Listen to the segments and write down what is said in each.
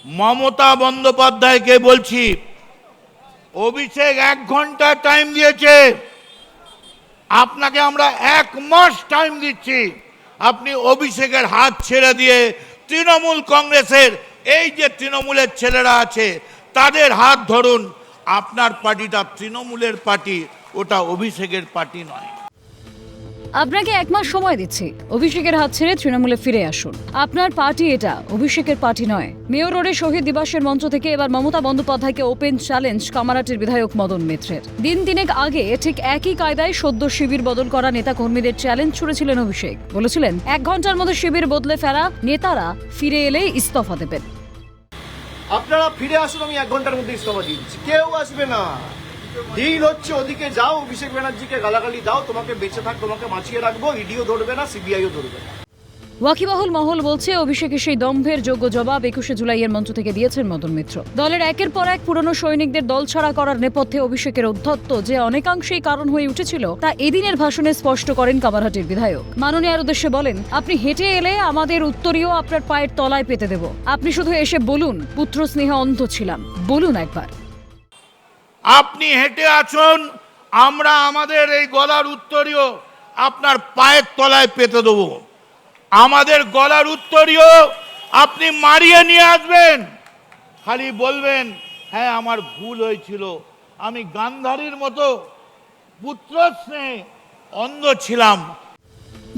মমতা বন্দ্যোপাধ্যায়কে বলছি, অভিষেক 1 ঘন্টা টাইম দিয়েছে, আপনাকে আমরা 1 মাস টাইম দিচ্ছি। আপনি অভিষেকের হাত ছেড়ে দিয়ে তৃণমূল কংগ্রেসের এই যে তৃণমূলের ছেলেরা আছে তাদের হাত ধরুন। আপনার পার্টিটা তৃণমূলের পার্টি, ওটা অভিষেকের পার্টি নয়। আপনাকে 1 মাস সময় দিচ্ছি, অভিষেকের হাত ছেড়ে তৃণমূলে ফিরে আসুন। আপনার পার্টি এটা, অভিষেকের পার্টি নয়। মেয়র রোডে শহীদ দিবসের মঞ্চ থেকে এবার মমতা বন্দ্যোপাধ্যায়কে ওপেন চ্যালেঞ্জ কামারহাটির বিধায়ক মদন মিত্রের। দিন তিনেক আগে ঠিক একই কায়দায় সদ্য শিবির বদল করা নেতা কর্মীদের চ্যালেঞ্জ ছুড়েছিলেন অভিষেক। বলেছিলেন 1 ঘন্টার মধ্যে শিবির বদলে ফেরা নেতারা ফিরে এলে ইস্তফা দেবেন। আপনারা ফিরে আসুন, আমি 1 ঘন্টার মধ্যে ইস্তফা দিয়ে দিচ্ছি। কেউ আসবে না। ডিল হচ্ছে, ওদিকে যাও, অভিষেক ব্যানার্জিকে গালাগালি দাও, তোমাকে বেঁচে থাক, তোমাকে বাঁচিয়ে রাখবো, ইডিও ধরবে না, সিবিআইও ধরবে না। ওয়াকিবহুল মহল বলছে অভিষেকের সেই দম্ভের যোগ্য জবাব 21শে জুলাইয়ের মঞ্চ থেকে দিয়েছেন মদন মিত্র। দলের একের পর এক পুরনো সৈনিকদের দল ছাড়া করার নেপথ্যে অভিষেকের ঔদ্ধত্য যে অনেকাংশেই কারণ হয়ে উঠেছিল তা এদিনের ভাষণে স্পষ্ট করেন কামারহাটির বিধায়ক। মাননীয়ার উদ্দেশ্যে বলেন, আপনি হেঁটে এলে আমাদের উত্তরীয় আপনার পায়ের তলায় পেতে দেব। আপনি শুধু এসে বলুন পুত্র স্নেহে অন্ধ ছিলাম, বলুন একবার। আপনি হেঁটে আসুন, আমরা আমাদের এই গলার উত্তরীয় আপনার পায়ের তলায় পেতে দেবো। আমাদের গলার উত্তরীয় আপনি মারিয়ে নিয়ে আসবেন, খালি বলবেন হ্যাঁ আমার ভুল হয়েছিল, আমি গান্ধারীর মতো পুত্র স্নেহে অন্ধ ছিলাম।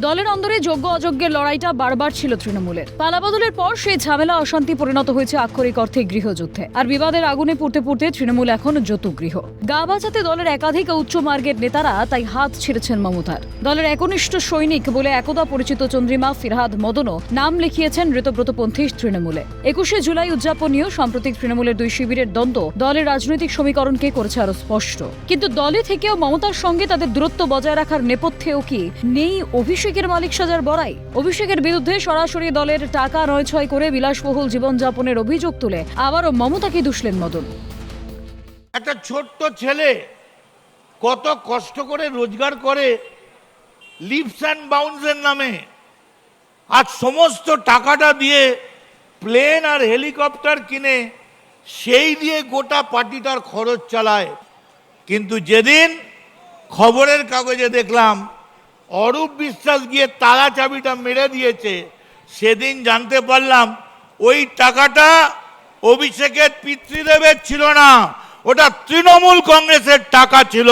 দলের অন্দরে যোগ্য অযোগ্যের লড়াইটা বারবার ছিল তৃণমূলের। পালাবদলের পর সেই ঝামেলা অশান্তি পরিণত হয়েছে আক্ষরিক অর্থে গৃহযুদ্ধে। আর বিবাদের আগুনে পুড়তে পুড়তে তৃণমূল এখন যৌতুগৃহ। গা বাঁচাতে দলের একাধিক উচ্চ মার্গের নেতারা তাই হাত ছেড়েছেন মমতার। দলের একনিষ্ঠ সৈনিক বলে একদা পরিচিত চন্দ্রিমা ফিরহাদ মদনও নাম লিখিয়েছেন ঋতব্রতপন্থী তৃণমূলে। 21শে জুলাই উদযাপনীয় সাম্প্রতিক তৃণমূলের 2 শিবিরের দ্বন্দ্ব দলের রাজনৈতিক সমীকরণকে করেছে আরো স্পষ্ট। কিন্তু দলে থেকেও মমতার সঙ্গে তাদের দূরত্ব বজায় রাখার নেপথ্যেও কি নেই অভিষেকের মালিক সাজার বড়াই? অভিষেকের বিরুদ্ধে সরাসরি দলের টাকা নয় করে বিলাসবহুল জীবনযাপনের অভিযোগ তুলে আবারও মমতাকে দুষলেন মদন। একটা ছোট্ট ছেলে কত কষ্ট করে রোজগার করে লিপস অ্যান্ড বাউন্সের নামে, আজ সমস্ত টাকাটা দিয়ে প্লেন আর হেলিকপ্টার কিনে সেই দিয়ে গোটা পার্টিটার খরচ চালায়। কিন্তু যেদিন খবরের কাগজে দেখলাম অরূপ বিশ্বাস গিয়ে তালা চাবিটা মেরে দিয়েছে, সেদিন জানতে পারলাম ওই টাকাটা অভিষেকের পিতৃদেবের ছিল না, ওটা তৃণমূল কংগ্রেসের টাকা ছিল।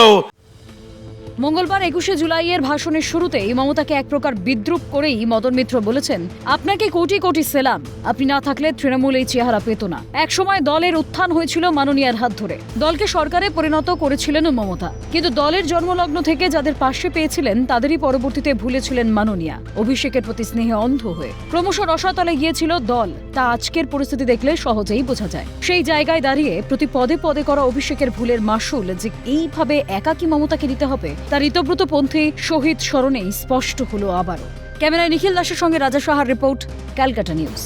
মঙ্গলবার 21শে জুলাইয়ের ভাষণের শুরুতেই মমতাকে এক প্রকার বিদ্রূপ করেই মদন মিত্র বলেছেন, আপনাকে কোটি কোটি সেলাম, আপনি না থাকলে তৃণমূল এই চেহারা পেত না। একসময় দলের উত্থান হয়েছিল মাননীয়ার হাত ধরে, দলকে সরকারে পরিণত করেছিলেন মমতা। কিন্তু দলের জন্মলগ্ন থেকে যাদের পাশে পেয়েছিলেন তাদেরই পরবর্তীতে ভুলেছিলেন মাননীয়া। অভিষেকের প্রতি স্নেহে অন্ধ হয়ে ক্রমশ রসাতলে গিয়েছিল দল, তা আজকের পরিস্থিতি দেখলে সহজেই বোঝা যায়। সেই জায়গায় দাঁড়িয়ে প্রতি পদে পদে করা অভিষেকের ভুলের মাসুল যে এইভাবে একাকী মমতাকে দিতে হবে তার ঋতব্রতপন্থী শহীদ স্মরণেই স্পষ্ট হলো আবারও। ক্যামেরায় নিখিল দাসের সঙ্গে রাজা সাহার রিপোর্ট, ক্যালকাটা নিউজ।